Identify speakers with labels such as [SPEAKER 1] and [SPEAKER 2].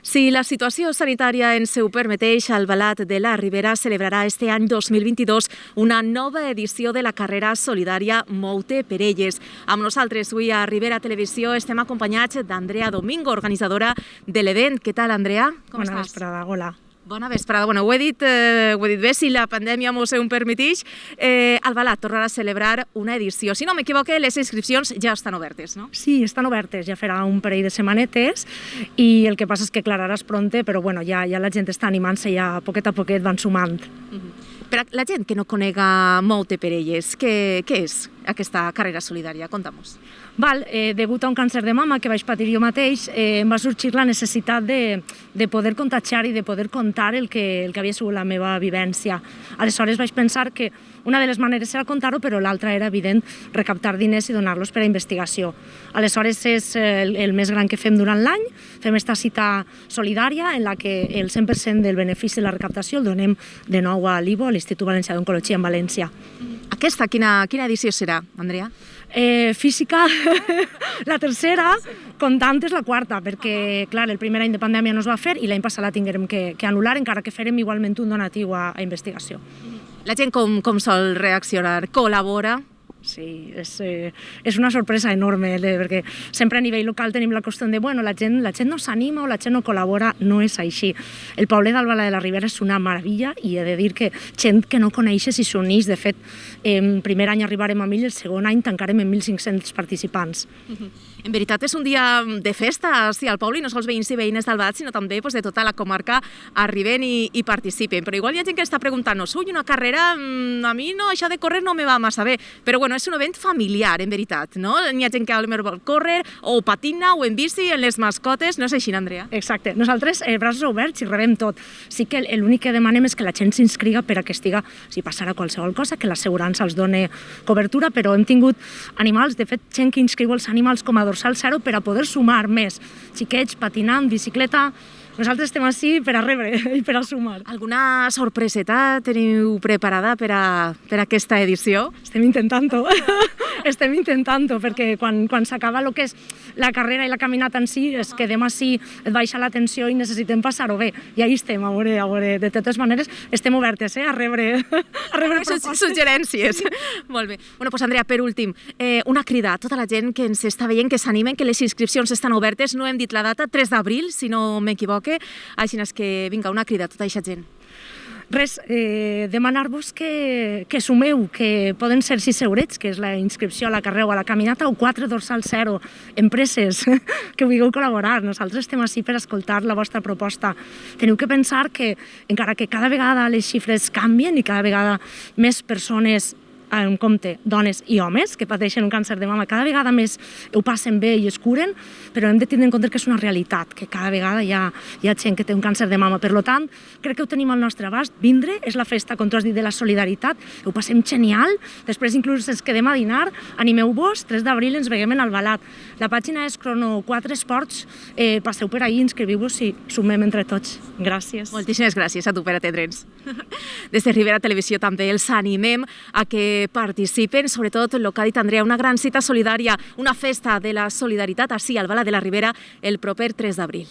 [SPEAKER 1] Si la situació sanitària ens ho permeteix, Albalat de la Ribera celebrarà este any 2022 una nova edició de la carrera solidària Mou-te per elles. Amb nosaltres avui a Ribera Televisió estem acompanyats d'Andrea Domingo, organitzadora de l'event. Què tal, Andrea? Com estàs?
[SPEAKER 2] Bona vesprada, hola.
[SPEAKER 1] Bona vesprada. Bueno, ho he dit bé, si la pandèmia mos ho permeteix. Albalat tornarà a celebrar una edició. Si no m'equivoque, les inscripcions ja estan obertes, no?
[SPEAKER 2] Sí, estan obertes, ja farà un parell de setmanetes i el que passa és que aclararàs pronte, però bueno, ja la gent està animant-se, ja poquet a poquet van sumant.
[SPEAKER 1] Per a la gent que no conega Mou-te per elles, què és aquesta carrera solidària? Conta-mos.
[SPEAKER 2] Degut a un càncer de mama que vaig patir jo mateix, em va sorgir la necessitat de poder contagiar i de poder contar el que havia sigut la meva vivència. Aleshores vaig pensar que una de les maneres era contar-ho, però l'altra era, evident, recaptar diners i donar-los per a investigació. Aleshores és el més gran que fem durant l'any. Fem aquesta cita solidària en la que el 100% del benefici de la recaptació el donem de nou a l'IVO, a l'Institut Valencià d'Oncologia en València.
[SPEAKER 1] Aquesta, quina edició serà, Andrea?
[SPEAKER 2] Física, la tercera, comptant és la quarta, perquè, clar, el primer any de pandèmia no es va fer i l'any passat la tinguérem que anul·lar, encara que farem igualment un donatiu a investigació.
[SPEAKER 1] La gent com sol reaccionar? Col·labora?
[SPEAKER 2] Sí, és una sorpresa enorme, perquè sempre a nivell local tenim la qüestió de la gent no s'anima o la gent no col·labora. No és així. El poble d'Albalat de la Ribera és una meravella i he de dir que gent que no coneixes i s'uneix. De fet, el primer any arribarem a 1.000, el segon any tancarem en 1.500 participants.
[SPEAKER 1] En veritat és un dia de festa al poble, i no sols veïns i veïnes d'Albalat, sinó també de tota la comarca arriben i participen. Però igual hi ha gent que està preguntant-nos, una carrera, a mi no, això de córrer no me va massa bé, però bueno, és un event familiar, en veritat, no? Hi ha gent que vol córrer, o patina, o en bici, en les mascotes, no és així, Andrea?
[SPEAKER 2] Exacte. Nosaltres, braços oberts, i rebem tot. Sí que l'únic que demanem és que la gent s'inscriga per a que estiga, si passarà qualsevol cosa, que l'assegurança els doni cobertura, però hem tingut animals, de fet, gent que inscriu els animals com a dorsal zero per a poder sumar més. Xiquets, patinant, bicicleta. Nosaltres estem així per a rebre i per a sumar.
[SPEAKER 1] Alguna sorpreseta teniu preparada per a aquesta edició?
[SPEAKER 2] Estem intentant-ho. Estem intentant-ho, perquè quan s'acaba el que és la carrera i la caminata en si, és que demà sí et baixa la tensió i necessitem passar-ho bé. I ahí estem, a veure. De totes maneres, estem obertes a rebre
[SPEAKER 1] suggerències. Molt bé. Bueno, doncs Andrea, per últim, una crida a tota la gent que ens està veient, que s'animen, que les inscripcions estan obertes. No hem dit la data, 3 d'abril, si no m'equivoque. Així és que vinga, una crida a tota aquesta gent.
[SPEAKER 2] Res, demanar-vos que sumeu, que poden ser 6 eurets, que és la inscripció a la carrera o a la caminata, o 4 dorsal zero, empreses que vulgueu col·laborar. Nosaltres estem així per escoltar la vostra proposta. Teniu que pensar que, encara que cada vegada les xifres canvien i cada vegada més persones en compte, dones i homes que pateixen un càncer de mama, cada vegada més ho passen bé i es curen, però hem de tindre en compte que és una realitat, que cada vegada hi ha gent que té un càncer de mama. Per tant, crec que ho tenim al nostre abast. Vindre és la festa, com tu has dit, de la solidaritat. Ho passem genial. Després inclús ens quedem a dinar. Animeu-vos, 3 d'abril ens veiem en Albalat. La pàgina és Crono 4 Esports. Passeu per ahí, inscriviu-vos i sumem entre tots. Gràcies.
[SPEAKER 1] Moltíssimes gràcies a tu per atendre'ns. Des de Ribera Televisió també els animem a que participen, sobretot el que ha dit Andrea, una gran cita solidària, una festa de la solidaritat ací al Albalat de la Ribera el proper 3 d'abril.